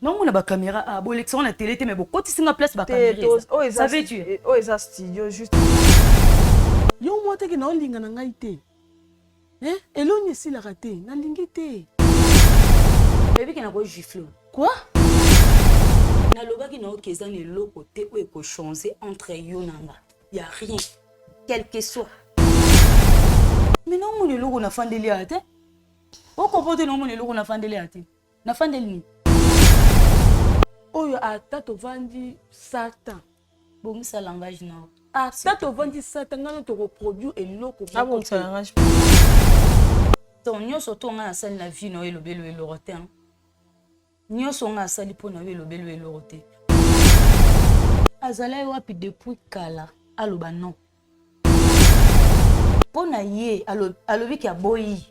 Non, on a ba caméra à l'élection on a télé mais beaucoup tu singa place ba caméra. Ça veut tu. Oh ça studio juste. Yo moi te que na linga na ngai te. Hein? Eloni si la raté, na lingi te. Bébé qui n'a pas giflé. Quoi? Na loba qui n'a aucun zane lo côté où est changer entre yo nanga. Y a rien. Quel que soit. Mais non mon logo na fandeli ate. O comporter non mon logo na fandeli ate. Na fandeli ni. Oyo ata to vandi satan. Bon ça langage na. Ata to vandi satan ngana to reproduire eloko. Ah bon ça langage. Ton nyonso to nga asali na vie no elobelo elorote. Nyonso nga asali po na elobelo elorote. Azala wapi depuis kala aloba non. Po na ye alobi ki aboyi.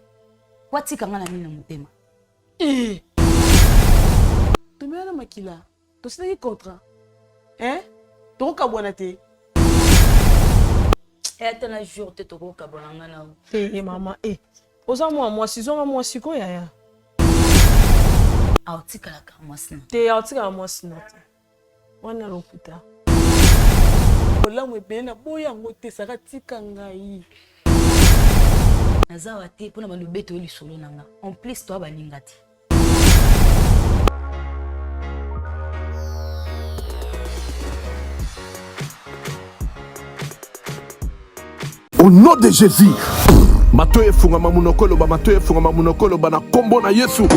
Watika nga na nini na motema. Tumela makila. To sina contrat. Hein? To ka bwana te. Et un jour te toko ka bonanga na. Eh maman Oza moi sizonga moi siko ya. Autika la kamwasina. Te autika moi sinata. Wana lokuta. Ola mwebena boya ngote saka tika ngai. Nazawa te pona balobeto eli solo nanga. En plus toi balingati. Au nom de Jésus, matoye funga mamunokolo ba matoye funga mamunokolo ba na kombo na Yesu.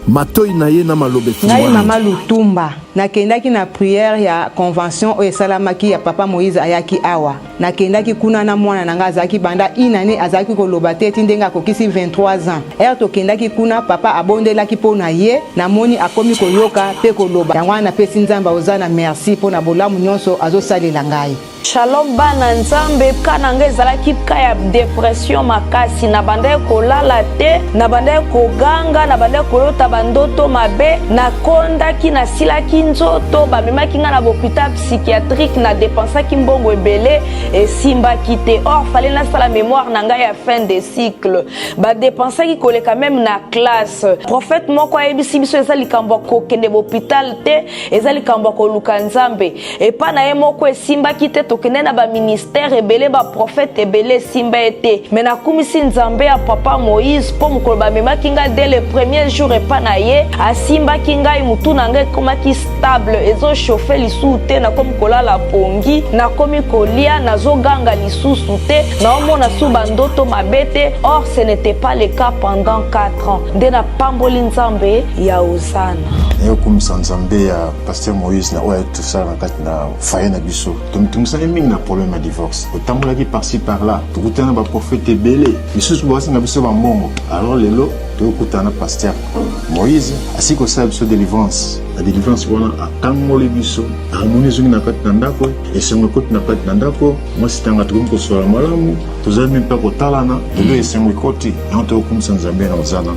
Matoyi na ye na malobe ngai mama Lutumba nakendaki na prière ya convention oyo esalamaki ya papa Moïse ayaki awa nakendaki kuna na mwana nanga azalaki banda inane azalaki koloba te ti ndenge akokisi 23 ans ere tokendaki kuna papa abondelaki mpo na ye namoni akomi koyoka mpe koloba yango wana napesi nzambe oza na merci mpo na bolamu nyonso azosalela ngai. Shalom bana nzambe kana nga ezalaki ka ya depression makasi na banda kolala te na banda koganga na banda kolota bandoto mabe na kondaki na silaki nzoto bamemaki nga na hôpital psychiatrique na dépensaki mbongo ebele esimbaki te or fallait nasala mémoire na ngai ya fin de cycle ba dépensaki koleka même na classe prophète moko ayebisi biso eza likambo kokende hôpital te eza likambo koluka nzambe epa na ye moko esimbaki te tokende na ba ministère ebele ba prophète ebele simba ete mais nakumisi nzambe ya papa Moïse po mokolo bamemaki nga dès le premier jour epa na ye asimbaki ngai mutu na ngai ekomaki stable ezochauffe lisusu te nakomi kolala pongi nakomi kolia nazoganga lisusu te naomona su bandoto mabe te or ce n'était pas le cas pendant 4 ans nde napamboli nzambe ya Osana eyokumisa nzambe ya pasteur Moïse na oyo tosala na kati na faye na biso tomitungisaki mingi na problème ya divorce otambolaki par-ci par-là tokutana na baprofete ebele misusu basinga biso bambongo alors lelo tokutana na pasteur Moïse asili kosala biso délivrance la délivrance wana akangoli biso amoni ezongi na kati na ndako esengo ekoti na kati na ndako mwasi tanga tokomi kosola malamu tozali mpe mpe kotalana lelo esengo ekoti yango tokokumisa nzambe na Osana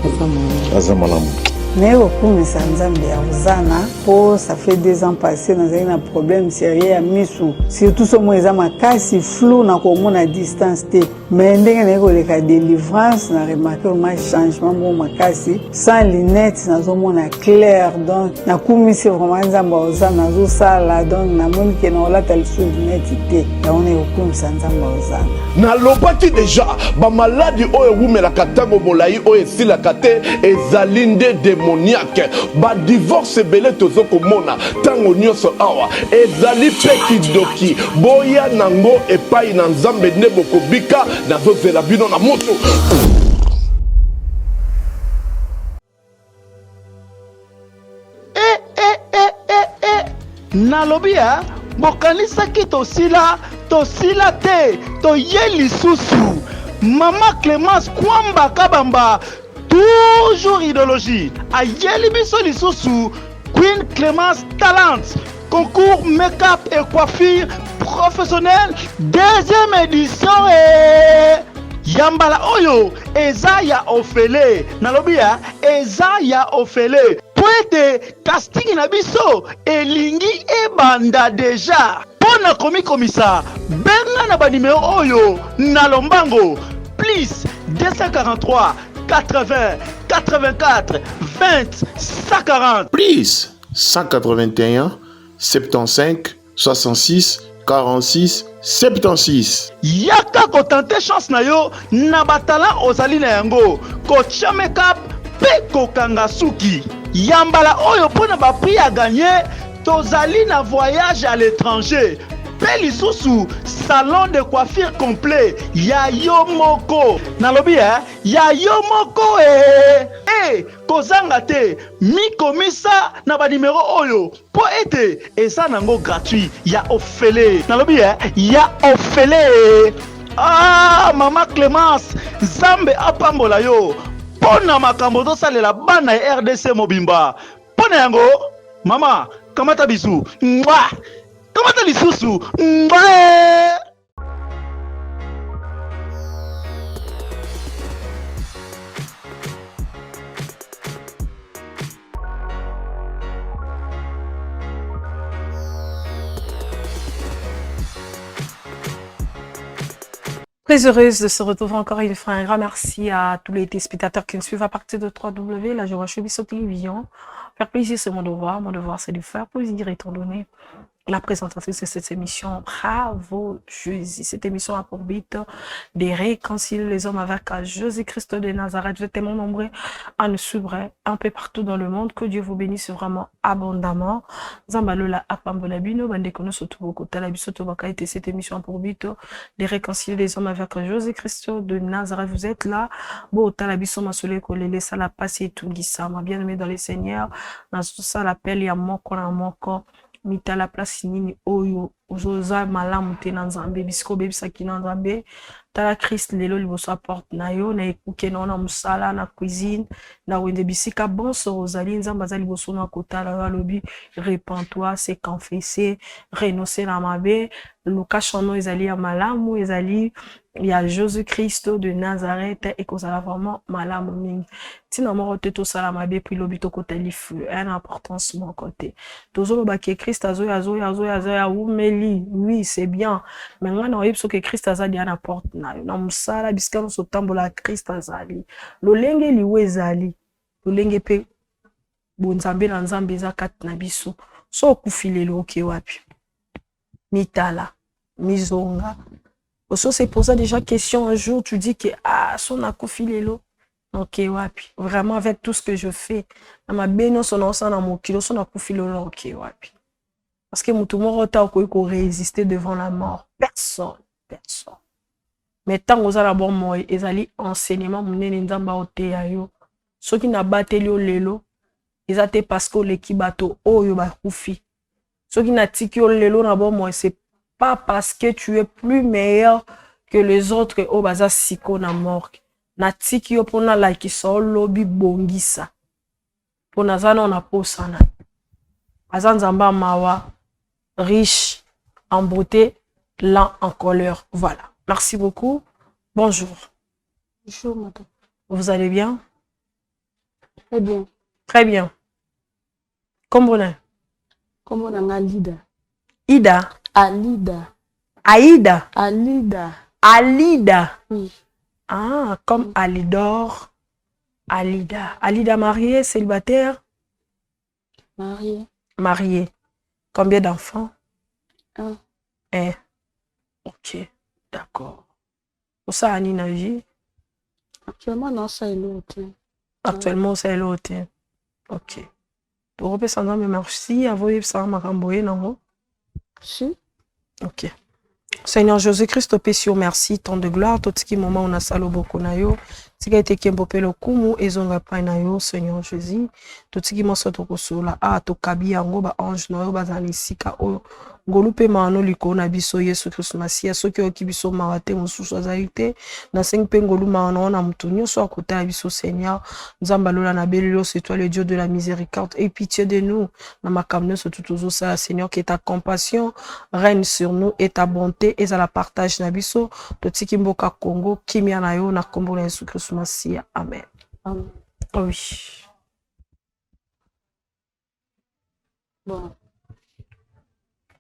aza malamu. Mais au kumisa nzambe ya Osana po ça fait 2 ans passés dans un problème sérieux à misu surtout ce mois eza makasi flou na komona distance te mais ndenge na ko leka délivrance na remarqué un changement bon makasi sans lunettes nazomona clair donc na kumisi vraiment nzambe ya Osana zo sala donc na moni ke na olata lisu lunettes te ya on est kumisa nzambe ya Osana na lobaki déjà ba maladie oyo wumela katango molai oyo esilaka te ezalinde démoniaque ba divorce belé tozo komona tango nyonso awa ezali pe kidoki boya nango epai na nzambe ne bokobika nazozela bino na moto nalobia bokanisaki tosila te toye lisusu mama Clémence Kwamba Kabamba toujours idéologie ayeli biso lisusu Queen Clémence Talent concours make-up et coiffure professionnel 2e édition yambala oyo eza ya ofele nalobia eza ya ofele poete casting na biso elingi ebanda deja pona komikomisa benga na banimero oyo na lombango plus 243 80 84 20 140. Please, 181 75 66 46 76. Yaka kotante chance na yo na batala ozali na yango kotia makeup pe kokanga suki. Yambala oyo pona ba prix à gagner tozali na voyage à l'étranger. Pe lisusu salon de coiffure complet ya yo moko. Nalobi ya yo moko kozanga te mi komisa na ba numéro oyo po ete eza nango gratuit ya ofele. Nalobi ya ofele. Ah mama Clémence Zambe apambola yo pona makambo tosalela bana ya RDC mobimba. Pona yango mama kamata bisu. Mwa kamata lisusu. Mwa. Très heureuse de se retrouver encore une fois. Un grand merci à tous les téléspectateurs qui nous suivent à partir de 3W, la Joie Choubisso Télévision. Faire plaisir, c'est mon devoir. Mon devoir, c'est de faire plaisir étant donné la présentatrice de cette émission. Bravo, Jésus. Cette émission a pour but de réconcilier les hommes avec Jésus-Christ de Nazareth. Vous êtes tellement nombreux à nous suivre un peu partout dans le monde. Que Dieu vous bénisse vraiment abondamment. Zambalola apambolabino, bandekono sotoboko talabiso tobaka été cette émission a pour but de réconcilier les hommes avec Jésus-Christ de Nazareth. Vous êtes là. Bon, talabiso masole kolele sala pasi etungisa. Ma bien-aimé dans les seigneurs. Dans tout ça, l'appel ya moko na moko. Mita la place nini oyo ozoza malamu te na nzambe bisiko bebisaki na nzambe tala Christ lelo liboso apporte na yo na ekuke na musala na cuisine na wende bisika bonso ozali nzamba za liboso na kotala yo alobi repens-toi, c'est confesser, renoncer na mabe luka chano ezali ya malamu ezali ya Jésus-Christ de Nazareth et kozala vraiment malamu mingi tina moko te tosala mabe puis lobi tokotali feu une importance mon côté tozoloba ke Christ azoya umeli oui c'est bien mais ngana oyebso ke Christ azali na porte na musala bisika no sotambola Christ azali lolenge liwe ezali lolenge pe bonzambe na nzambe za kati na biso so okufilelo oke wapi mitala mizonga oso se posa déjà question un jour tu dis que son akufilelo ok wapi vraiment avec tout ce que je fais na mabeno son ensemble na mokilo son akufilelo ok wapi parce que mutu moko ta ko résister devant la mort personne mais tant aux ala bon moi ezali enseignement munene nzamba oteya yo soki na bateli o lelo ezate parce que leki bato oyo ba kufi soki na tiki o lelo na bon moi c'est pas parce que tu es plus meilleur que les autres o baza siko na mort na tiki yo pona like so lobi bongisa pona zana na posana azanzamba mawa riche en beauté lent en couleur. Voilà. Merci beaucoup. Bonjour. Bonjour, madame. Vous allez bien? Très bien. Très bien. Comment on est? Comment on a Alida? Ida? Alida. Aïda? Alida. Alida? Oui. Ah, comme Alidor. Alida. Alida mariée, célibataire? Mariée. Mariée. Combien d'enfants? Un. Ok, d'accord. Pour ça, Annie Nagi? Actuellement, non, c'est l'autre. Actuellement, c'est l'autre. Ok. Pour représenter, merci à vous, ça m'a ramboyé, non? Si. Ok. Seigneur Jésus-Christ, Pessio, merci, tant de gloire, tout ce qui moment on a salobo konayo, ce qui a été kimbopelo kumu, ezonga painayo, Seigneur Jésus, tout ce qui m'a sauté au sol, to kabi yango ba ange noyo bazani sika o ngolupe mano liko na biso Yesu Christ Masia, soki okibiso mawate mususu azaite, na seng pengolu mano na mutunyo so akota biso Seigneur, nzamba lola na belilo, c'est toi le Dieu de la miséricorde, et pitié de nous, na makamne so tout ça, Seigneur, que ta compassion règne sur nous et ta bonté et à la partage nabiso to tikimboka Congo kimia na yo na kombo na Yesu Christ Masia. Amen. Amen. Oui. Bon.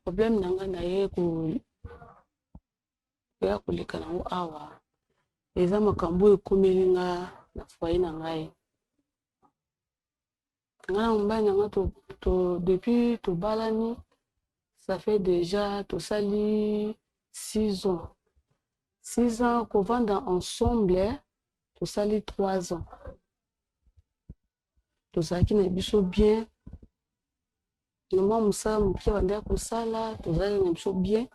Problème nanga na ye ko ya koleka na awa. Eza makambo ekomelinga na foyer na ngai. Nga na mobali na nga depuis tobalani, ça fait déjà tosali 6 ans. 6 ans kovanda ensemble, tosali 3 ans. Tozalaki na biso bien. Normalement mosala moke bandeka kosala, tozalaki na biso bien.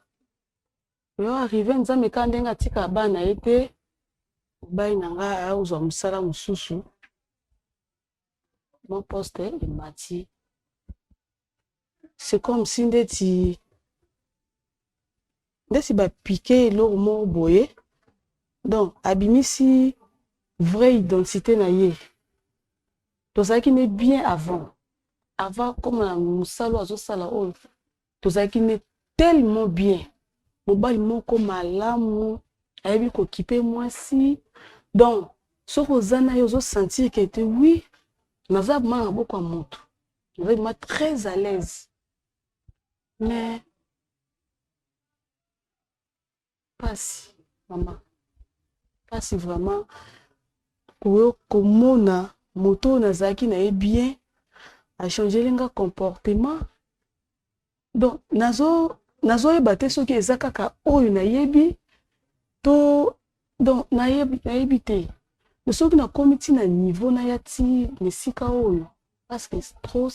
Yo arrivé nzambe ka ndenge atika bana ye te, mobali na nga aozwa mosala mosusu. Mon poste est mati. C'est comme si ndeti ba piqué eloko moko boye. Donc abimisi vraie identité na ye. Tozalaki ne bien avant. Avant comme na musalo azosala oyo. Tozalaki ne tellement bien. Mobali moko malamu, ayebi kokipe mwasi. Donc soko ozana yo zo sentir que te oui, naza manga beaucoup à moto. Naza très à l'aise. Mais pas si, maman. Pas si vraiment komona moto nazaki na bien a changé lenga comportement. Donc nazo yebate soki eza kaka oyo na yebi to donc na yebi te. Mais soki na komiti na niveau na yati nesika oyo parce que c'est trop.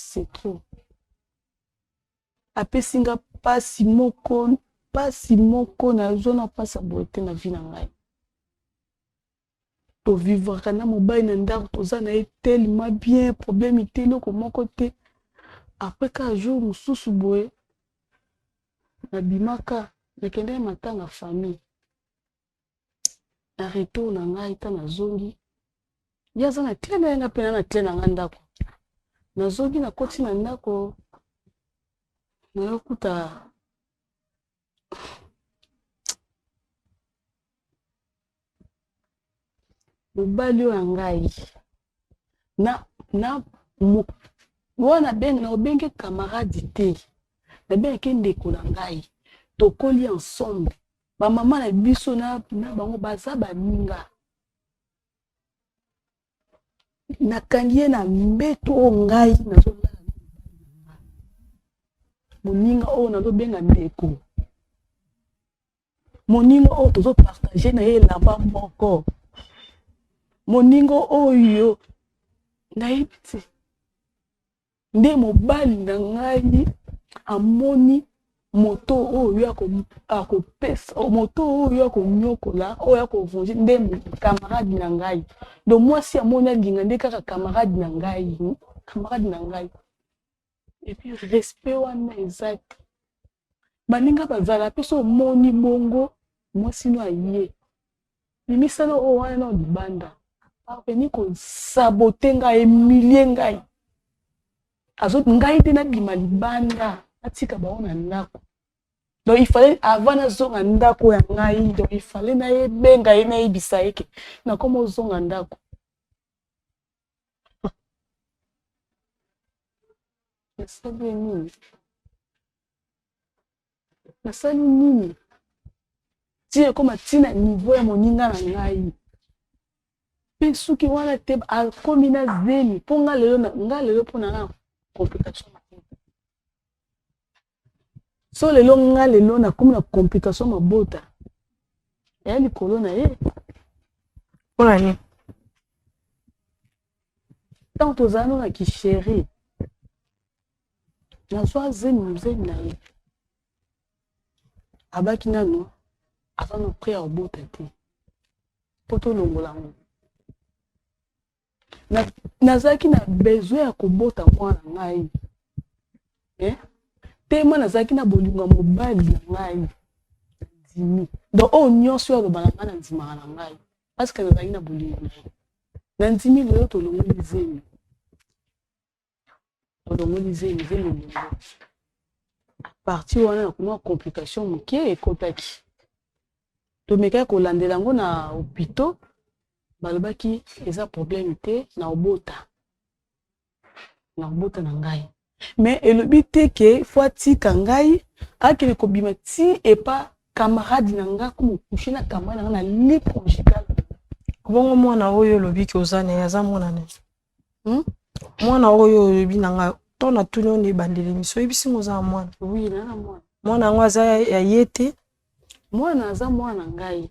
Apesinga pasi moko na zona pasa bote na vie na ngai. To vivre kana mobile na ndako toza na tellement bien, problème te loko moko te. Après ka jour mususu boye na bimaka nakende matanga famille. Na retour na ngai ta na zongi. Yaza na tena nga pena na tena nga ndako. Na zongi na koti na ndako na yokuta mobali oyo ngai wana na obenge camarade te na benge ndeko na ngai tokoli ensemble ba mama na biso na bango baza baninga nakangie na mbeto o ngai nazolala moninga oyo nazobenga ndeko moninga oyo tozopartage na ye elamba moko moningo oyo nayebi te nde mobali na ngai amoni moto oyo akopesa moto oyo akonyokola oyo akovonge nde camarade na ngai donc mwasi amoni alinga nde kaka camarade na ngai et puis respect wana exact baninga bazala pe so moni bongo mwasi no aye bimisana o wana na libanda veni ko saboter ngai emilie ngai azo ngai te na bima libanda atika baona ndako donc il fallait avant na zonga ndako ya ngai donc il fallait na yebenga ye na yebisa yeke na komo zonga ndako nasali nini tie koma tina niveau ya moninga na ngai pe suki wana te akomi na zemi po nga lelo po na complication so lelo nga lelo na komi na complication mabota ya likolo na ye Pona ni tant tozano na kisheri na swa zemi na ye abaki nano azana prêt à bota te poto longola ngo nazaki na besoin ya kobota mwana ngai tema nazaki na bolingo mobali na ngai dimi donc o nyonso ya lobana ngai na ndimaka na ngai parce que nazaki na bolingo na ndimi lelo tolongoli zemi longo a partir wana na kuna complication moke ekotaki tomekaki kolandela yango na hôpital balobaki eza problème te na obota na ngai mais elobi te ke fo atika ngai akele kobima ti epa camarade na ngai komo coucher na camarade na ngai na lit conjugal Bongo mwana oyo lobi ki ozane yaza mwana ne. Mwana oyo lobi nanga tona tuno ne bandeli miso ebisi ngoza mwana. Oui, na mwana. Mwana ngwaza ya yete. Mwana aza mwana ngai.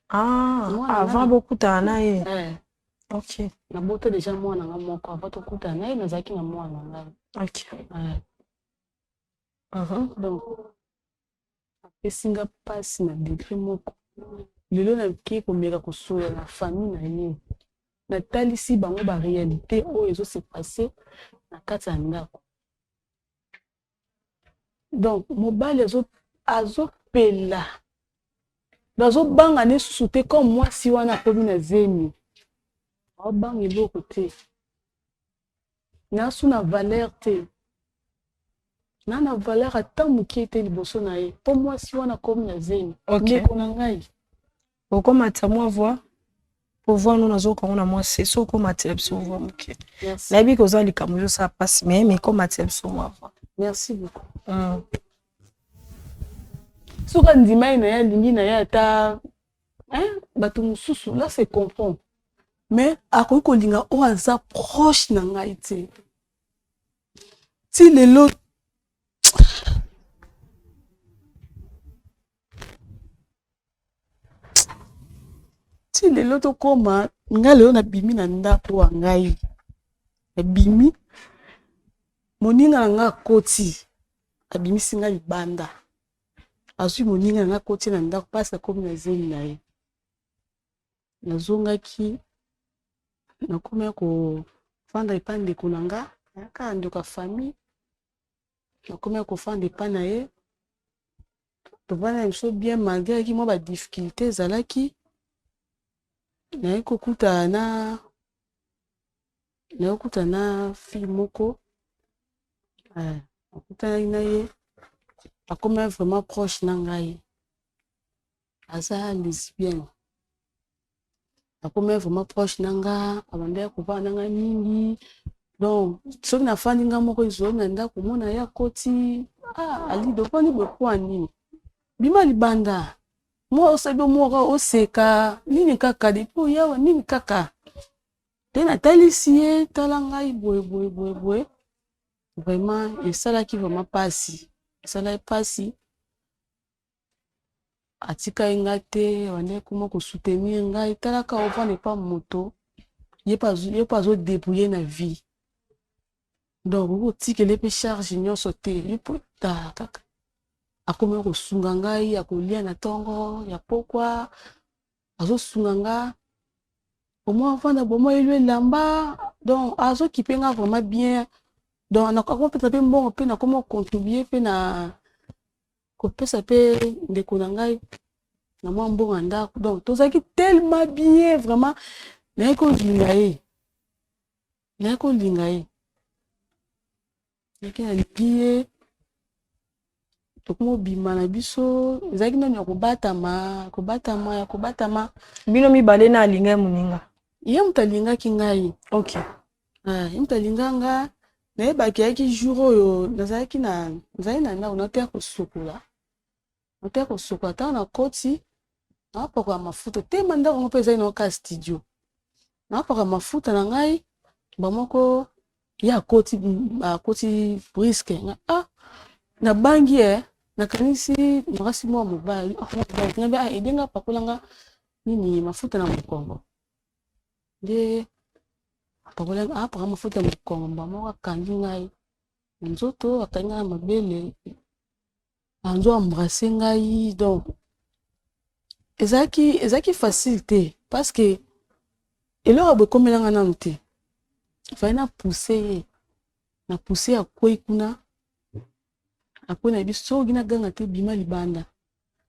Avant bokuta na ye. OK. Na bota déjà mwana nga moko avant tokuta na ye nazaki na mwana ngai. OK. Donc apesinga pasi na degré moko. Lelo na ki komeka kosola na famille na ye. Natalisi bango ba réalité oyo ezo se passer na kati ya ndako. Donc mobali azo pela. Dazo banga ne susu te comme moi si wana komi na zemi. O banga eloko te. Na su na valeur te. Na valeur ata mukie te liboso na ye. Po moi si wana komi na zemi. Ndeko na ngai. Okomata mwa voix. Pour voir nous nazo kona moi c'est so komata biso voix mukie. Na bi ko za likamu yo sa passe mais komata biso moi voix. Merci beaucoup. Soka ndima ina ya lingi na ya ata bato mususu là c'est comprend. Mais akoki kolinga o aza proche na ngai te. Ti lelo ti lelo to koma nga lelo na bimi na ndako wa ngai. Bimi moninga na nga koti abimi singa libanda. Azui moninga na nga koti na ndako pasa komi na zemi na ye. Nazongaki nakomya ko fanda epande kunanga yaka ndoka famille nakomya ko fanda epana ye tovana biso bien malgré ki moi ba difficulté zalaki na kokuta na fille moko akuta na ye akomya vraiment proche na ngai aza lesbienne. Akomya vraiment proche nanga abandaya kuba nanga mingi donc soki na fandi nga moko izo na ndako mona ya koti ali dopani bokwani bima libanda mo osabi moko oseka nini kaka depuis yawa nini kaka te natalisi ye tala ngai boye vraiment esalaki vraiment pasi pasi atika nga te wande kuma ko soutenir ngai talaka ovane pa moto ye pas zo débrouiller na vie donc ko tikele pe charge nyonso te yepo ta kaka akoma ko sunga ngai akolia na tongo ya pokwa azo sunga nga au moins vanda bomo elwe lamba donc azo kipenga vraiment bien donc na ko peut taper mbongo pe na comment contribuer pe na kopesa pe ndeko na ngai na mwa mbongo ndako donc tozaki tellement bien vraiment na ko linga ye na lipiye tokomo bima na biso ezaki nani ya kobatama bino mibale na alinga moninga ye mutalingaki ngai. OK. Ye mutalinganga nayebaki yaki jour oyo nazali na ndako natya kosukola ta na koti napakola mafuta te mandako ngo mpe ezali na ka studio napakola mafuta na ngai bamoko ya koti briske na bangi nakanisi mwasi mwa mobali ngabe edenga pakolanga nini mafuta na mokongo nde apaka mafuta na mokongo bamoko akangi ngai nzoto akangi ngai mabele anzo embrasser ngai donc ezaki facile te parce que eloko bokomelanga nanu te fai na pousser akwei kuna akwei na biso soki na ganga te bima libanda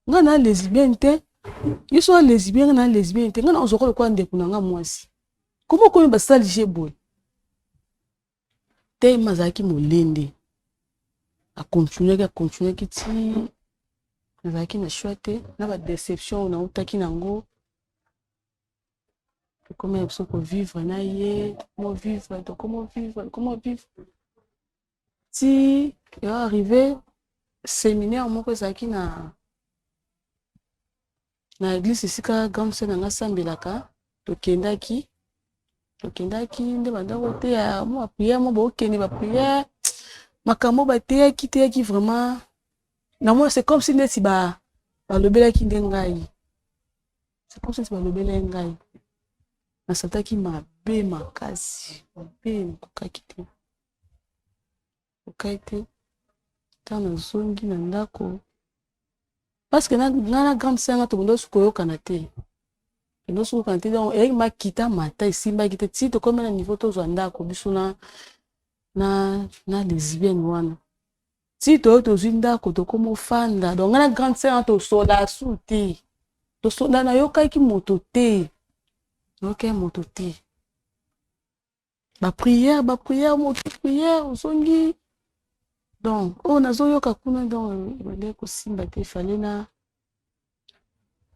nga na lesbienne te biso na lesbienne na lesbienne te nga na ozoko lokwa ndeko na nga mwasi komo komi basali je boy te mazaki molende akontinuaki ti nazalaki na choix te na badéception nautaki nango tokomi biso kovivre na ye tokomo vivre ti yo arrivé séminaire moko ezalaki na église esika grande sœur nanga asambelaka tokendaki nde bandako teya mo bapriere mo baokende bapriere makambo bateyaki vraiment namona c'est comme si neti balobelaki nde ngai c'est comme si neti balobelaki ngai nasaltaki mabe makasi mabe nakokaki te ntango nazongi na ndako parce que nga na grande sœur nga tokondo sukoyokana te donc eyaki makita mata esimbaki te ti tokomi na niveau tozwa ndako biso na lesbienne wana ti toyo tozwi ndako tokoma ofanda donc nga na grande sœur nga tosoda su te tosoda nayokaki moto te bapriere moto priere ozongi donc oyo nazoyoka kuna donc ebandeki kosimba te efale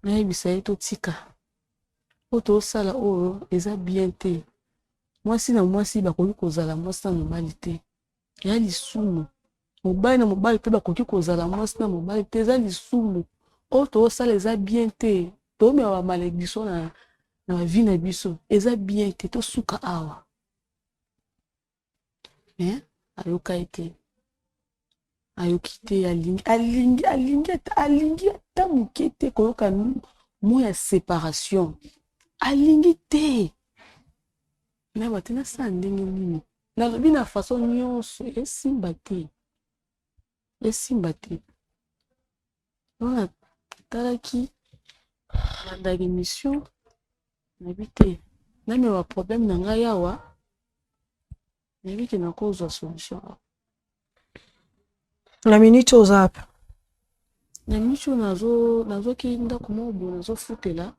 nayebisa ye totika oyo tosala oyo eza bien te mwasi na mwasi bakoki kozala mwasi na mobali te eya lisumu mobali na mobali mpe bakoki kozala mwasi na mobali te eza lisumu oyo tosala eza bien te tomema bamalédiction na bavi na biso eza bien te tosuka awa ayoki te alingi ata moke te koyoka mo ya séparation alingi te me bate nasala ndenge nini nalobi na façon nyonso esimba te ona talaki bandaki émission nayebi te namema problème na ngai awa nayebi te nakozwa solution awa na minute oza apa na minute oyo nazoki ndako moko boye nazofutela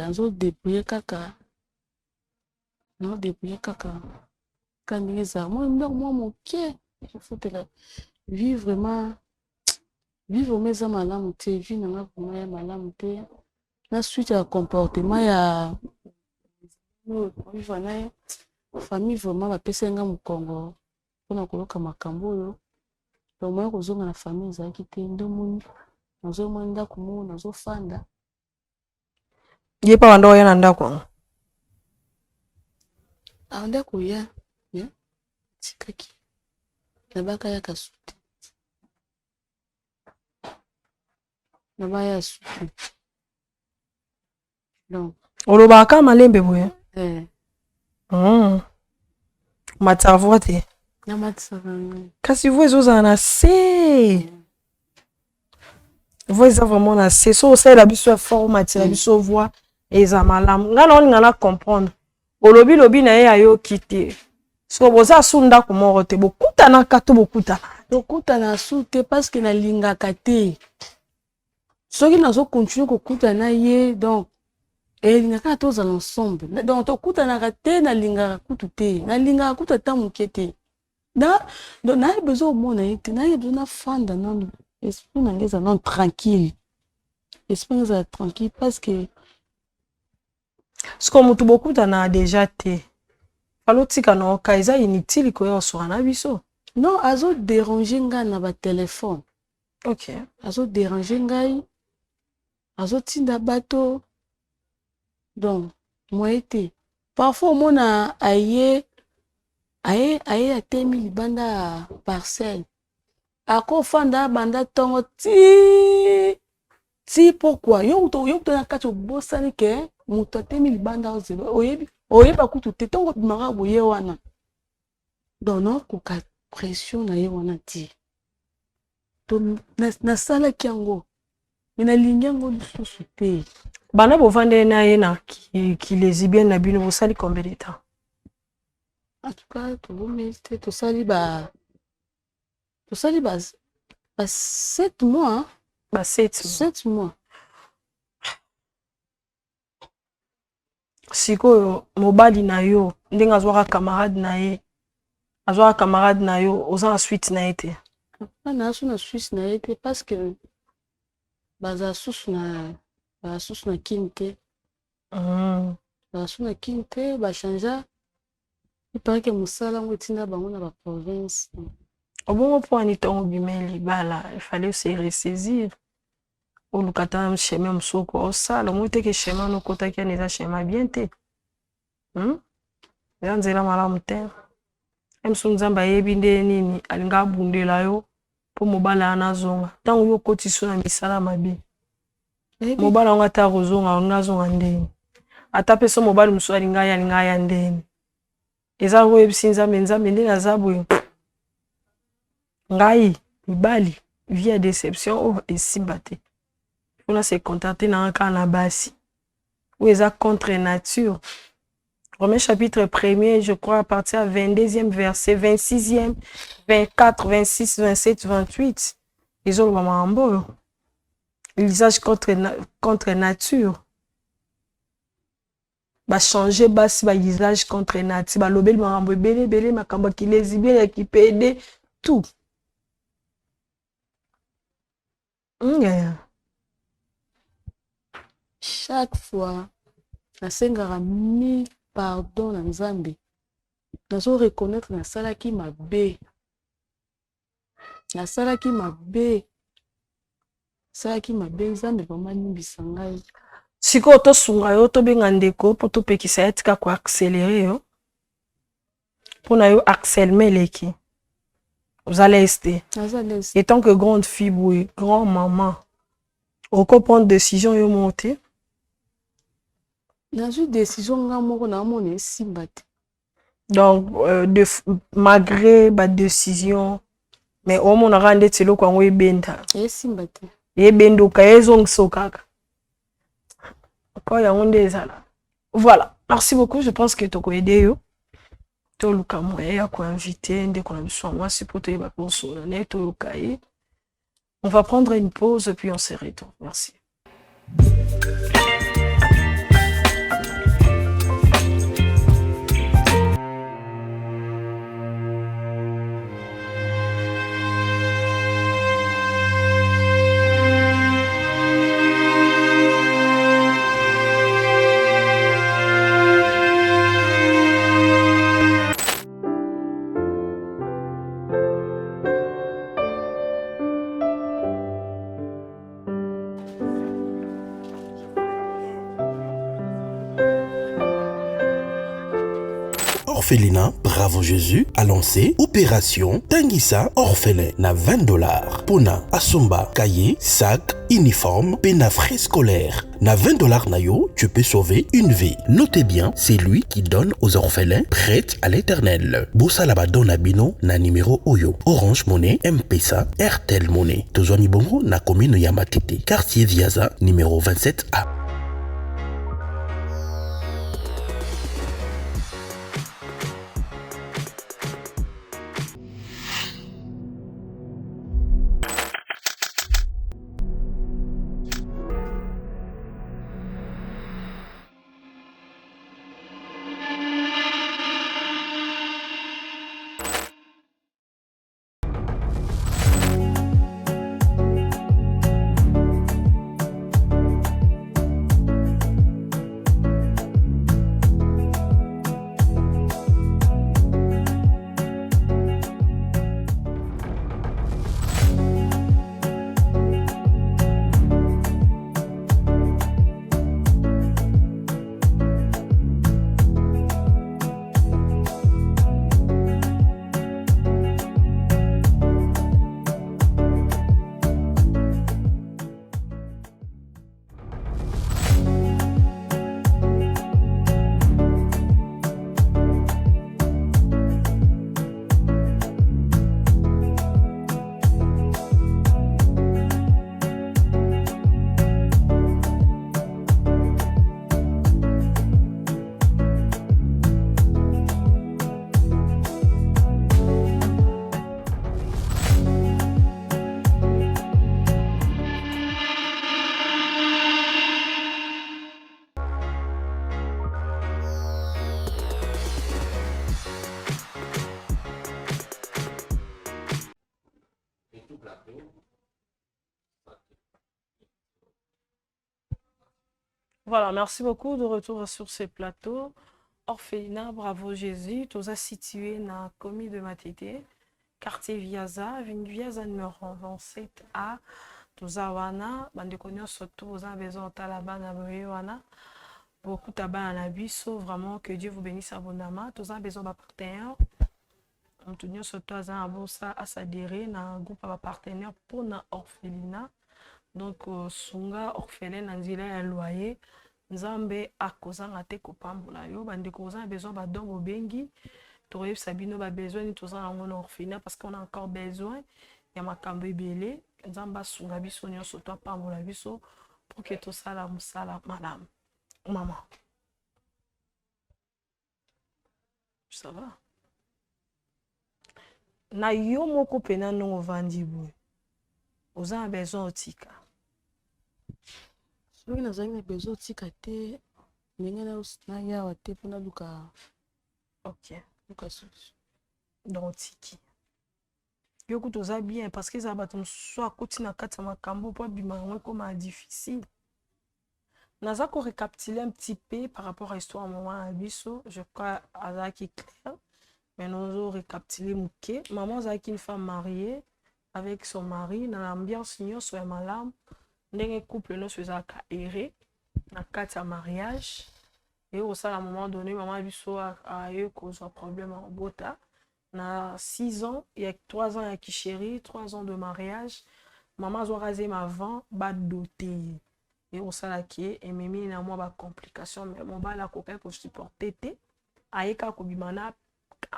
nazodébrouiller kaka ndenge ezala mwa ndako mwa moke nazofutela vivre ma eza malamu te vie nanga vraimen ya malamu te na suite ya comportement ya vivre naye famille vraiment bapesa nga mokongo mpona koyoka makambo oyo donc moya kozonga na famille ezalaki te ndomoni nazomona ndako moko nazofanda ye mpa banda oya na ndako ndako ya tikaki nabaka yaka sute nabaya sute donc olobaka malembe boye matisa voix te kasi voix ezozala na se voix eza vraiment na se so osalela biso effort omatela biso voix eza malamu ngai na olinga na comprendre olobi na ye ayoki te so boza su ndako moko te bokutanaka to bokutana su te parce que nalingaka te soki nazokontinue kokutana ye donc elingaka na tozala ensemble donc tokutanaka te nalingaka kutu te nalingaka kutu ata moke te donc naye besoin omona ye te naye besoin nafanda nano esprit nange eza non tranquille parce que siko motu bokutana deja te alotika na oka eza inutile koya osoka na biso non azoderange ngai na batelefone ok azoderange ngai azotinda bato donc moye te parfois omona aye atemi libanda ya parcelle akofanda banda ntongo ti pourquoi yo na kati obosani ke moto atemi libanda ozela oyeba kutu te ntongo obimaka boye wana donc nakoka pression na ye wana ti nasalaki yango me nalingi yango lisusu te bana bovandeli na ye na kilesibienne na bino bosali combien de temps en tout cas tobomeli te tosali 7 mois 7 mois sikoyo mobali na yo ndenge azwaka camarade na ye oza na suite na ye te naso na suisse na ye te parce que bazala susu na kini te bazala susu na kini te bachangea ipareke mosala yango etinda bango na baprovince obongo mpo ani ntongo bimeli libala ifale se ressaisir olukata chemin msoko osala mote ke chemin no kota ki aneza chemin bien te ya nzela malamu te emso nzambe ayebi nde nini alinga abundela yo po mobala anazonga ntango yo kotiso na misala mabe mobala yango ata kozonga alinga azonga ndeni ata pe so mobali mosusu alinga ya ndeni eza koyebisi nzambe nde naza boye ngai mibali via déception esimba te mpona se contenter na kaka na basi oyo eza contre nature. Romains chapitre 1er, je crois, à partir à 22e verset, 26e, 24, 26, 27, 28. Ils ont le mambo. L'usage contre nature. Ba changer basi ba usage contre nature. Ba lobel mambo belé makamba ki les bien qui pede tout. Chaque fois, la sengara mi pardon na nzambe. Nazo reconnaître na salaki mabe. Na salaki mabe. Salaki mabe nzambe vraiment nimbisa ngai. Siko to sunga yo to benga ndeko po to pekisa etika ko accélérer yo. Pona yo harcèlement leki. Vous allez rester. Et tant que grande fille bouée, grand maman, on comprend décision yo monter. Dans une décision nga moko na mone simbate. Donc malgré ba décision mais au mon rende telo kwa ngwe benda. Simbate. E bendo ka ezong sokaka. Ko ya ngonde ezala. Voilà, merci beaucoup, je pense que toko aider yo. To luka moya ko inviter ndé ko na biso moi c'est pour te ba konso na neto lukai. On va prendre une pause puis on se retrouve. Merci. Orphelinat Bravo Jésus a lancé Opération Tangisa Orphelin na $20. Pona Asomba, cahier, sac, uniforme, pena frais scolaires. Na $20 nayo, tu peux sauver une vie. Notez bien, c'est lui qui donne aux orphelins prêts à l'éternel. Bossa laba dona bino na numéro Oyo. Orange Money, M-Pesa, Airtel Money. Tozwani bongo na commune Yamatete. Quartier Viaza, numéro 27A. Voilà, merci beaucoup de retour sur ces plateaux. Orphelinat Bravo Jésus, tous a situé dans la commune de Matete, quartier Viaza, avenue Viaza numéro 27A, toza wana bandeko nyonso to oza besoin otala bana boye wana bokuta bana na biso vraiment que Dieu vous bénisse abondamment toza besoin bapartenaire moto nyonso to aza na bosa asadere na groupe ya bapartenaire mpona orphelinat donc sunga orphelin na nzela ya loyer nzambe akozanga te kopambola yo bandeko oza na besoin badon bobengi tokoyebisa bino babesoin nini toza nango na orphelinat parce qu'on a encore besoin ya makambo ebele nzambe asunga biso nyonso to apambola biso pour que tosala mosala malamu maman ça va na yo moko pena ndongo ovandi boye oza na besoin otika soki nazalaki na besoin otika te ndenge nayawa te mpona luka solution donc otiki yo kuta oza bien parce que ezala bato mosusu akoti na kati ya makambo mpo abima yango ekoma difficile naza korécapitule un petit peu par rapport à histoire maman na biso je crois azalaki clair mais nous récapituler moke maman azalaki une femme mariée avec son mari na l'ambiance nyonso ya malamu ndenge couple nyonso ezalaka ere na kati ya mariage et osala à un moment donné maman na biso aye kozwa problème ya kobota na 6 ans il y a 3 ans ya kichéri 3 ans de mariage maman azwaka azema avant badote et osalaki ememi na mwa bacomplication mais mobali akokaki kosupporte te ayeka kobima na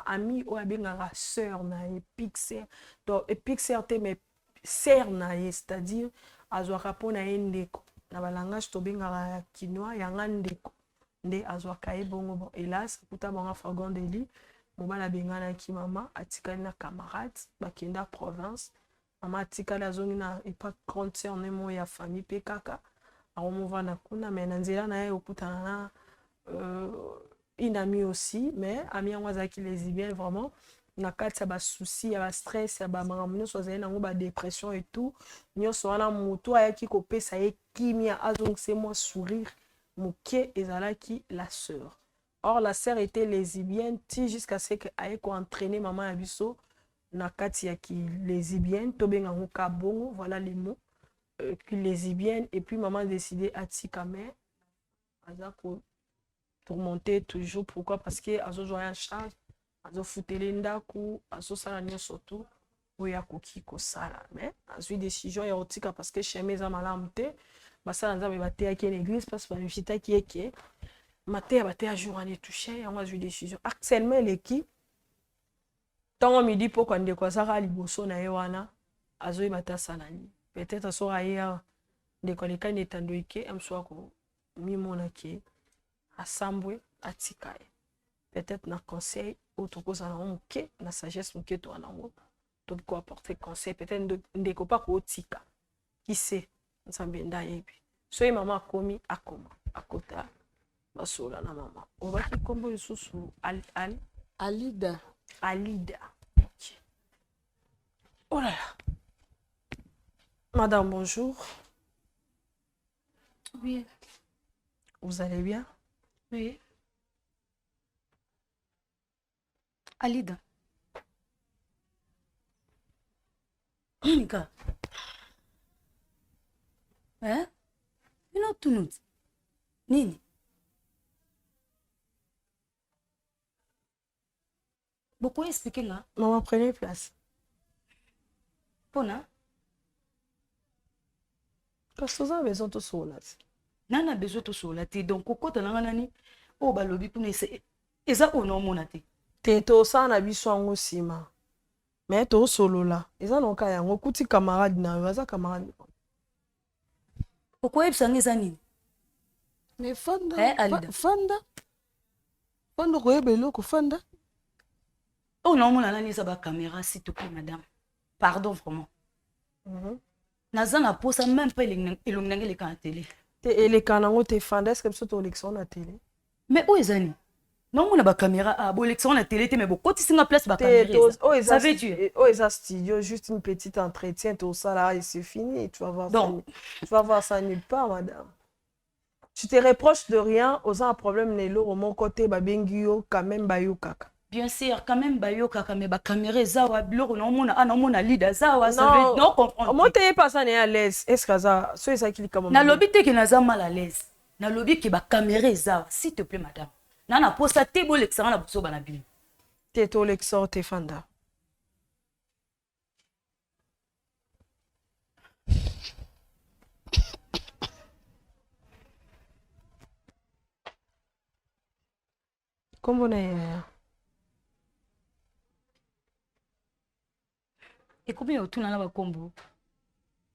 ami oyo abengaka sœur na ye pixer donc pixer te mais sœur na ye c'est-à-dire azwaka mpo na ye ndeko na balangage tobengaka ya kinois yanga ndeko nde azwaka ye bongo bon hélas akuta bango fagon de lit mobali abenganaki mama atikali na camarade bakenda province mama atikali azongi na epa grande sœur ne mo ya famille mpe kaka akomovanda kuna mais na nzela na ye okutana na une amie aussi mais ami yango azalaki lesbien vraiment na kati ya basusi ya bastress ya bamakambo nyonso azali nango badépression et tout nyonso wana moto ayaki kopesa ye kimia azongise mwa sourire moke ezalaki la sœur or la sœur était lesbienne ti jusqu'à ce que aye koentraîner maman ya biso na kati ya ki lesbienne tobengango kabongo voilà les mots lesbienne et puis maman a décidé atika mais aza ko tourmenter toujours pourquoi parce que azo jouer en charge azo futele ndaku azo sala nyonso tout oya koki kosala mais azwi décision ya otika parce que chez mes malamu te basala nzambe bateyaki na église parce que banifitaki eke mateya bateya jour ane touché yango azwi décision actuellement eleki ntango midi mpo kwa ndeko azaka liboso na ye wana azoyeba te asala nini peut-être asoka ye awa ndeko aleka netando eke amsoa komimonaki asambwe atika ye peut-être na conseil oyo tokozala nango moke na sagesse moke toa nango toki koapporte conseil peut-être ndeko mpa kootika kise nzambe nde ayebi soki mama akomi akoma akota basola na mama obaki nkombo lisusu Alida okay. Oh là là madame bonjour oui vous allez bien oui Alida Monica inotunuti nini beaucoup expliquer nga maman prenez place pona kasi toza besoin tosola te nana besoin tosola te donc kokota nanga nani oyo balobi kuna eza oyo naomona te te tosala na biso yango nsima me tosolola eza noka yango kuti camarade na yo aza camarade okoyebisanga eza nini mais fanda koyeba eloko fanda oyo naomona nani eza bacaméra s'il te plaît madame pardon vraiment naza na posa même pas elongi nange eleka na télé te eleka nango te fanda est ce que biso toolekisa na télé mais oyo eza nini naomona bacaméra bolekisa na télé te mais bokotisinga place bacaméra oyo eza studio juste une petite entretien tosala et c'est fini tu vas voir donc tu vas voir ça nulle part madame tu te reproches de rien oza un problème na eloko moko te babengi yo quand même bayokaka Bien sûr, quand même, bayoka kame ba caméra zawa biloko na mona leader zawa ça veut non comprendre. Comment t'es pas ça à l'aise? Est-ce que ça c'est ça qui comme na lobby te que naza mal à l'aise. Na lobby que ba caméra zawa s'il te plaît madame. Na posa te bo l'extra na boso bana bino. T'es to l'exor te fanda. Comment on est Et combien autour na ba combo?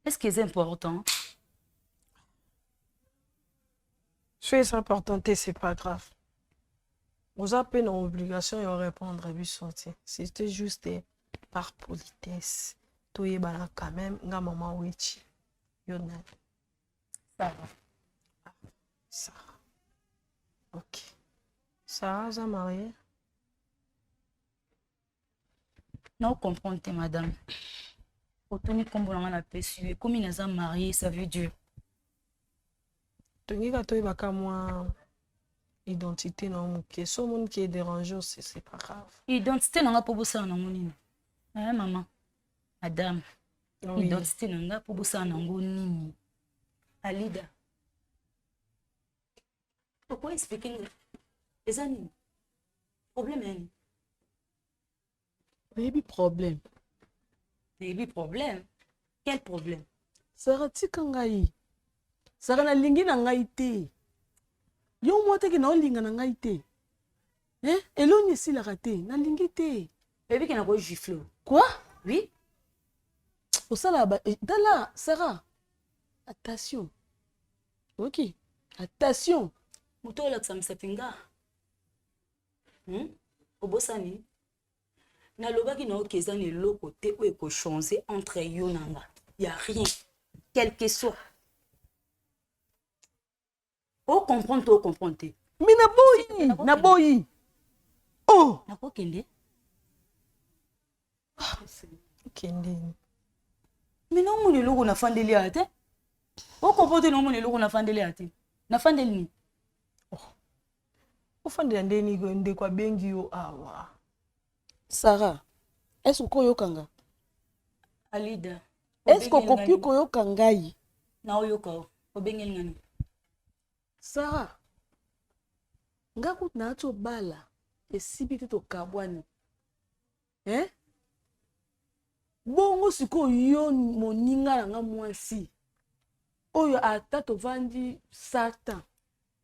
Est-ce que c'est important? c'est important, c'est pas grave. Vous avez une obligation de répondre à sortir. C'était juste par politesse. Tout est bien quand même. Nga maman wichi. Yona. Ça va. Ça. Ok. Ça, ça marié. Non, comprendre, madame. Autour comme on a perçu, comme il est marié, ça veut dire. Tengi ka toi baka moi identité non muke. So monde qui est dérangé, c'est pas grave. Identité non nga pour bossa na nini. Eh maman. Madame. Oui. Identité non nga pour bossa na nini. Alida. Pourquoi expliquer les amis? Problème hein? Baby problème. Baby problème. Quel problème? Sarah tikangai. Sarah na lingi na ngai te. Yo mo te ke na linga na ngai te. Eloni si la raté na lingi te. Baby qui na ko gifle. Quoi? Oui. Au sala dala Sarah. Attention. OK. Attention. Muto la ksamisa pinga. Obosani. Na lobaki na okeza ni loko te ou eko changer entre yo nanga. Y a rien. Quel que soit. O comprendre. Mais na boyi. Oh. Na ko kende. Kende. Mais non mon loko na fandeli ate. O comprendre non mon loko na fandeli ate. Na fandeli ni. O fandeli ndeni go nde kwa bengi yo awa. Sarah, est-ce que vous avez Alida. Est-ce que vous avez na oyoka obengeli ngani? Sarah, nga kuti na ato bala esibiti to kabwani. Bongo siko yo moninga nga mwasi. Oyo ata to vandi satan.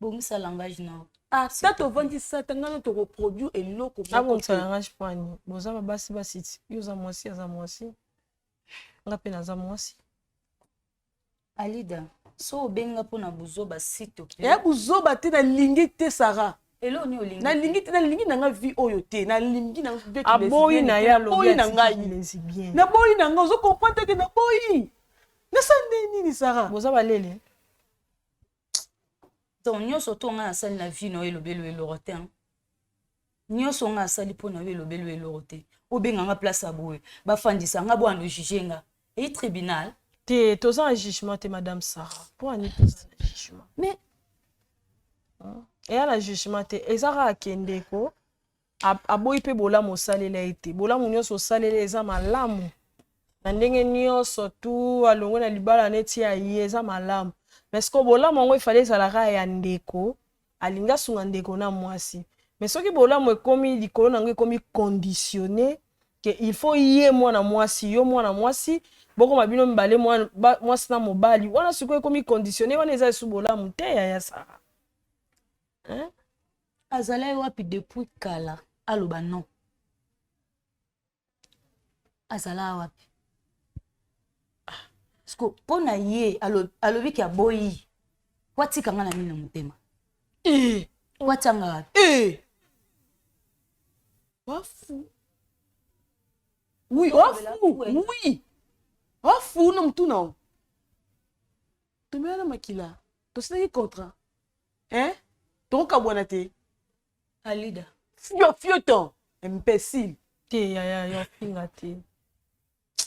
Bongo sa langage na. Ata to vandi satan nga to reproduire eloko. Ah bon, ça langage pani. Boza basi basiti. Yo za mwasi nga pena za mwasi. Alida, so obenga pona buzoba sito. Buzoba te na lingi te Sarah. Elo ni olingi. Na lingi na nga vi oyo te, na lingi na nga aboyi na ya lobi na nga lesbienne. Na boyi na nga zo comprendre que na boyi. Na sande nini Sarah? Boza balele. Donc nyoso to nga asali na vi no elobelo elorote. Nyoso nga asali pona elobelo elorote. Obenga nga place aboye. Ba fandisa nga bo ando jugenga. Et tribunal T'es un jugement, t'es madame Sarah. Pour un jugement. Mais. Et à la jugement, t'es. Et ça a kendeko. A boy pe bola mo salele ite. Bola mo nyoso salele eza malamu. Na ndenge nyoso tu alongo na libala neti ya eza malamu. Mais ce que bola mo il fallait salara ya ndeko. Alinga sunga ndeko na mwasi. Mais ce que bola mo ekomi likolo na ngo ekomi conditionné que il faut yé mwana mwasi yo mwana mwasi. Boko mabino mbale mwasi na mobali wana siko ekomi conditionné wana eza subola mute ya Sarah. Azala wapi depuis kala aloba non. Azala wapi. Sko pona ye alobi ki aboyi. Wati kanga na mina mutema. Watanga wapi. Wafu. Oui, wafu. Oui. Wafu na mtu na. Tumena makila. Tosina contrat. Toka bwana te. Alida. Fio ton. Imbécile. Te ya finga te.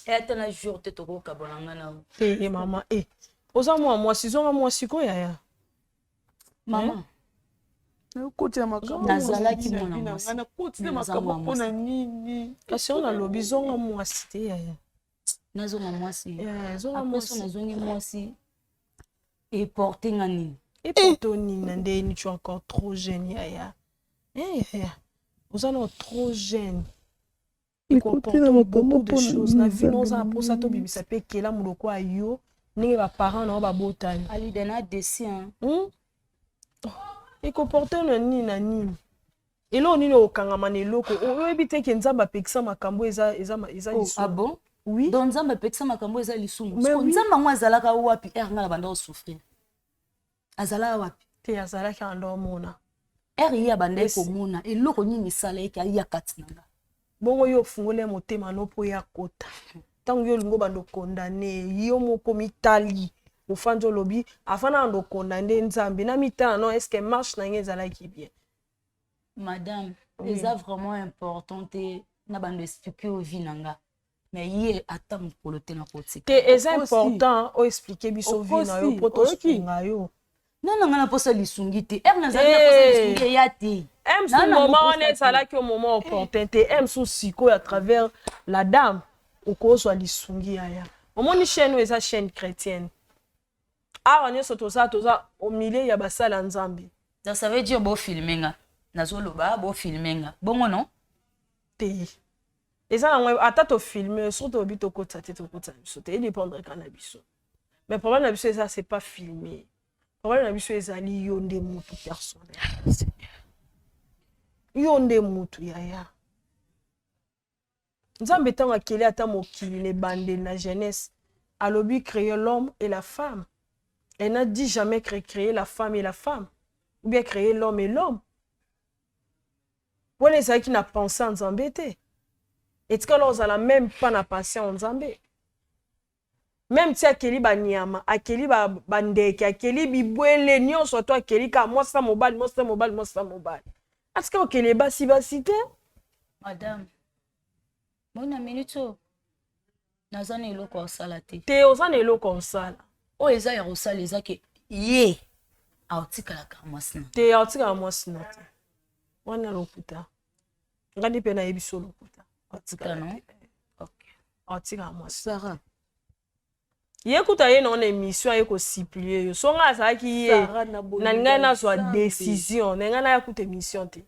Et na jour te toko ka bonanga na. Te mama oza moi si zonga moi siko ya. Maman. nazalaki mwana mwasi mpona nini kasi on alobi zonga mwasi te yaya nazonga mwasi zonga après so nazongi mwasi eporte nga nini eporte nini na ndeni tu encore trop jeune yaya yaya oza na trop jeune beaucoup de choses na vie noza mposa tobimisa mpe kela moloko ayo ndenge baparent nao babotani alide na desi ekomporte na nini na nini eloko nini okangama na eloko oyebi te ke nzambe apekisa makambo eza ah bon oui donc nzambe apekisa makambo eza lisumu nzambe yango azalaka wapi nga na banda osouffrir azalaka wapi te azalaki anda omona ye ya banda ekomona eloko nini esala eke ya kati na nga bongo yo ofungole motema no mpo ya kota ntango yo olingo bando kondane yo moko mitali ofandi olobi afana ando kondane nzambe na mitala non est-ce que marche na nge ezalaki bien madame eza vraiment important te na bando expliquer o vie na nga mais ye ata mokolo te na kotika te eza important o expliquer biso vie na yo po tosunga yo nana nga na posa lisungi te nazali na posa lisungi eya te sous moment wana ezalaki au moment opportun te sous sikoyo à travers la dame okozwa lisungi yaya omoni chaîne oyo eza chaîne chrétienne awa nyonso toza au milieu ya basala nzambe donc ça veut dire bofilme nga nazoloba bofilme nga bongo non te eza nango ata tofilme surtout obi tokotisa te tokotisa biso te edépendre ka na biso mais problème na biso eza c'est pas filmé problème na biso ezali yo nde motu personnel yo nde motu yaya nzambe ntango akeli ata mokili ne bandeli na jeunesse alobi créer l'homme et la femme. Elle n'a dit jamais créer la femme et la femme ou bien créer l'homme et l'homme. Pour les gens qui n'ont pas pensé en Nzambe et que l'on a même pas na pensé en Nzambe. Même si akeli ba nyama akeli ba bandeke akeli bibwele nyonso to akeli ka mosa mobile est-ce que okeli basi te madame mona minute nazana eloko osala te ozana eloko osala o eza ya osala eza ke ye aotikala ka mwasina te aotikala mwasina te wana lokuta ngani pe na yebiso lokuta aotikala no okay aotikala mwasina yekuta ye na émission ye ko supplier yo songa azaki ye na ngai na so décision na ngai na yakuta émission te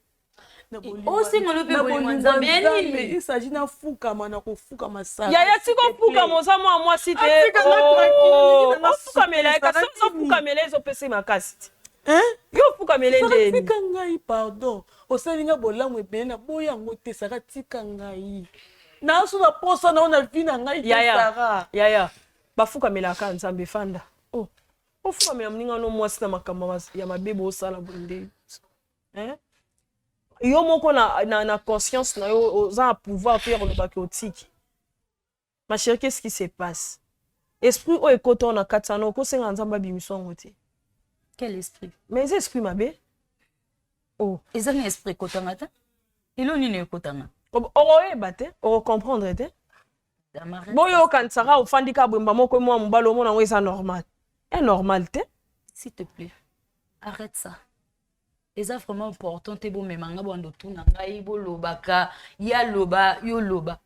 osinga lope bolingo nzambe il s'agit na fukama na kofukama sara ya tiko fuka moza mwa mwasi te ofukamela kasi ofukamela ezopesa makasi te yo ofukamela ndeni tika ngai pardon osalinga bolamu ebele na boyango te saka tika ngai naasuba posa na ona vi na ngai te sara yaya bafukamelaka nzambe fanda ofukamela moninga no mwasi na makambo ya mabebe osala bonde yo moko na conscience na yo oza pouvoir faire le bakotiki ma chérie qu'est-ce qui se passe esprit o ekota na katana okosenga nzamba bimiso ngote quel esprit mais esprit mabe eza na esprit kotanga ta ilo nini ekotanga oyeba te comprendre te boyo okanisaka ofandi ka bwemba moko mwa mobali omona yango eza normal normal te s'il te plaît arrête ça. Eza vraiment important te bo memanga bondo tuna ngai bo lobaka ya loba yo loba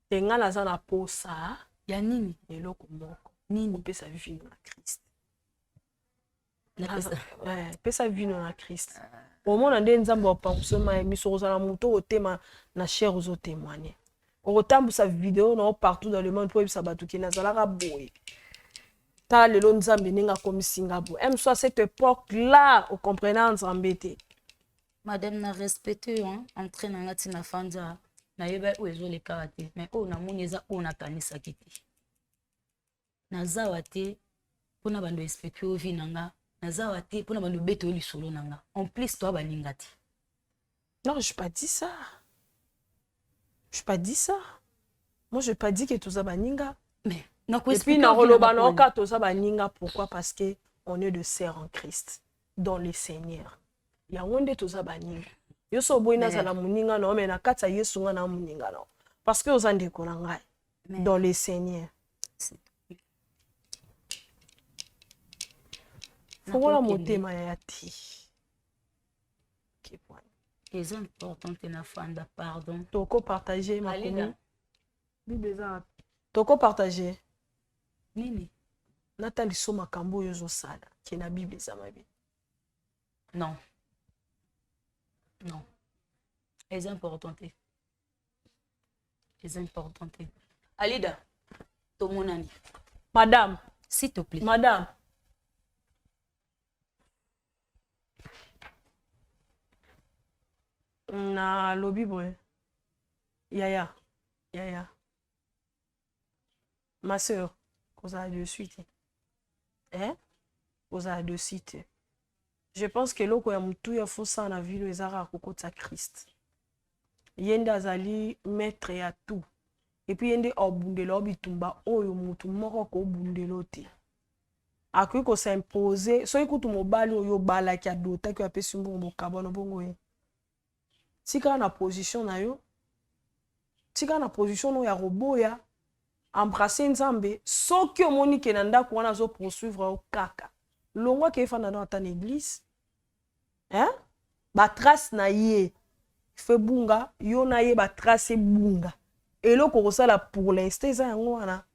tenga la za na posa ya nini eloko moko nini pesa vie na Christ pesa vie na Christ omona nde nzambo opamsoma miso kozala moto otema na cher ozo témoigner otambusa vidéo na partout dans le monde pour ebisa bato ki nazalaka boye ta lelo nzambe ninga komisinga bo soit à cette époque là au comprenant nzambe te madame na respecte entre na ngati na fanja na yeba o ezo le karate mais o na moni eza o na kanisa kiti na zawa te pona bando expliquer o vie nanga na zawa te pona bando beto li solo nanga en plus toi baninga te non je pas dit ça je pas dit ça moi je pas dit que tous baninga mais et puis pourquoi parce que on est de sœurs en Christ dans le Seigneur il y a onde toza baninga yo so boina za la muninga na mais na katsa yesu nga na muninga na parce que aux ande ko ngai dans le Seigneur faut la motema ya ti C'est important que na fanda, pardon. Toko partager ma Alida. commune. Bible eza. Toko partager. Nini? Natali so makambo yozo sala. Qui na Bible eza mabi. Non. Non. C'est important. C'est important. Alida, to monani. Madame. S'il te plaît. Madame. Na lobby boy. Yaya. Yaya. Ma soeur. Cause a de suite. Hein? Cause a de suite. Je pense que loko ya mutu ya fosa na ville ezara kokota Christ. Yende azali maître ya tout. Et puis yende obundelo bitumba oyo mutu moko ko bundelo te. Akoki ko s'imposer so ikutu mobali oyo bala ki adota ki apesi mbongo bokabono bongo ye. Tika na position na yo. Tika na position no ya roboya. Embrasser nzambe soki omoni ke na ndako wana zo poursuivre o kaka. Longwa ke fanda na ta église. Hein? Ba trace na ye. Fe bunga, yo na ye ba trace bunga. Eloko kosala pour l'instant eza yango wana.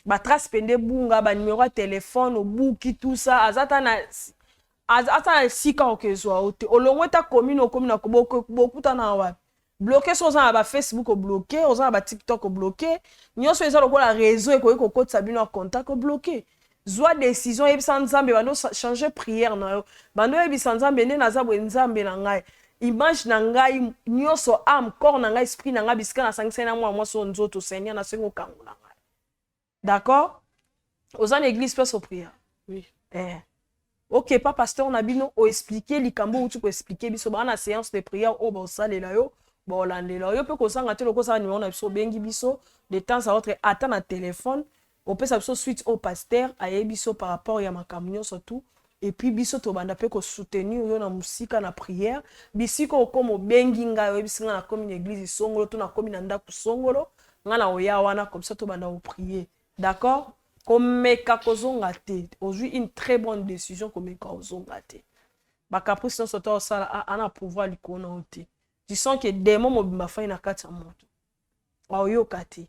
Ba trace pende bunga, ba numéro de téléphone, obuki tout ça, azata na sika okezwa ote. Olongwe ta commune na kobokuta na wapi. Bloqué so za ba Facebook o bloqué, oza ba TikTok o bloqué. Nyonso eza lokola réseau ekoki kokotisa bino a contact o bloqué. Zwa décision ebisa nzambe bando changer prière na yo. Bando ebisa nzambe nde naza bwe nzambe na ngai. Image na ngai nyonso âme corps na ngai esprit na ngai bisika na sangisa na moi so nzoto Seigneur na sengo kango na ngai. D'accord? Aux en église place au prière. Oui. OK, pas pasteur na bino o expliquer likambo ou tu peux expliquer biso ba na séance de prière o ba salela yo, ba olandela yo pe ko sanga te loko sa numéro na biso bengi biso de temps à autre attend na téléphone, on peut ça biso suite au pasteur ayebi biso par rapport ya makamnyo surtout. Et puis biso to banda pe ko soutenir yo na musika na prière bisiko komo bengi nga yo bisinga na comme une église songolo to na comme na ndako songolo nga na oya wana comme ça to banda o prier, d'accord? Comme meka kozonga te aujourd'hui une très bonne décision comme meka kozonga te ba caprice no soto sala ana pouvoir likona ote tu sens que démon mobimba fa na kati ya moto wa yo kati.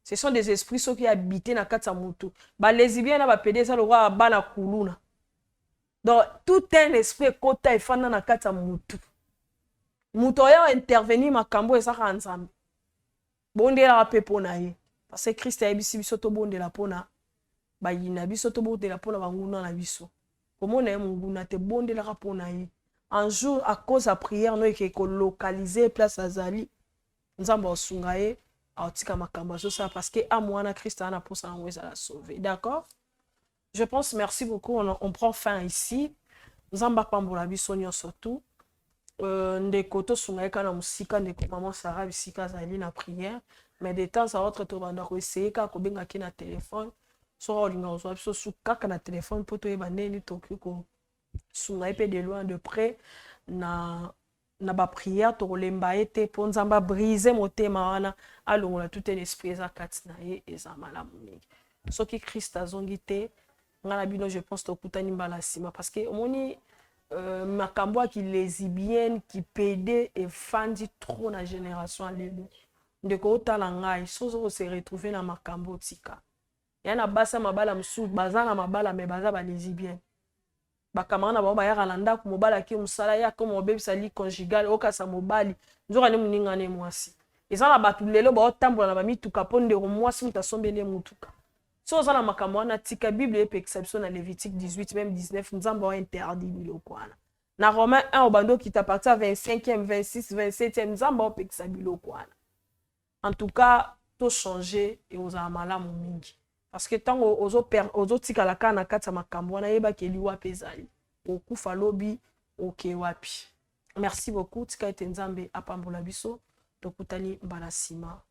Ce sont des esprits ceux qui habitent na kati ya moto ba lesbiens na ba pédé ça le roi bana kuluna. Donc, tout un esprit kota efana na kata mutu. Mutu ya intervenir makambo ezaka nzambe. Bondela la pepo na ye. Parce que Christ a ebisi biso to bondela pona ba yina biso to bondela pona banguna na biso. Comment na munguna te bondela ka pona ye. Un jour à cause de prière no eke ko localiser place azali. Nzambe osunga ye aotika makambo so ça parce que amwana Christ ana posa na mweza la sauver. D'accord? Je pense, merci beaucoup, on prend fin ici. Zamba Pambola Bissonio surtout. Ndeko sungaika na musika, ndeko maman Sarah bisika zali na prière. Mais de temps à autre, tu vas essayer ka kobenga ki na téléphone. So olinga ozo so sukaka na téléphone poto e bandeni toki ko sungaika de loin de près na ba prière to lemba ete po nzamba briser motema wana alongola tout un esprit za katina ye eza malamu mingi. Soki Christ azongi te ngana bino je pense tokutani mbala sima parce que omoni makambo ki lesbienne qui pédé et fandi trop na génération lelo ndeko otala ngai sozo se retrouver na makambo tika yana basa mabala msu bazana mabala me baza ba lesbienne bakamana ba bayaka na ndako mobala ki musala ya comme obebisa li conjugal okasa mobali nzoka ne muninga ne mwasi ezala batu lelo ba otambola na ba mituka ponde ro mwasi mutasombele mutuka. Si on a makamwana tika Bible et exception dans Lévitique 18 même 19 nous avons interdit biloko wana. Na Romains 1 au bando qui t'appartient 25e 26 27e nous avons exception biloko wana. En tout cas, tout changer et aux amala mingi. Parce que tant aux tika la kana kata makambo wana yeba ke liwa pezali. Okufa lobi oke wapi. Merci beaucoup tika ete nzambe apambola biso tokutani mbala sima.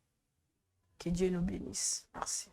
Que Dieu nous bénisse. Merci.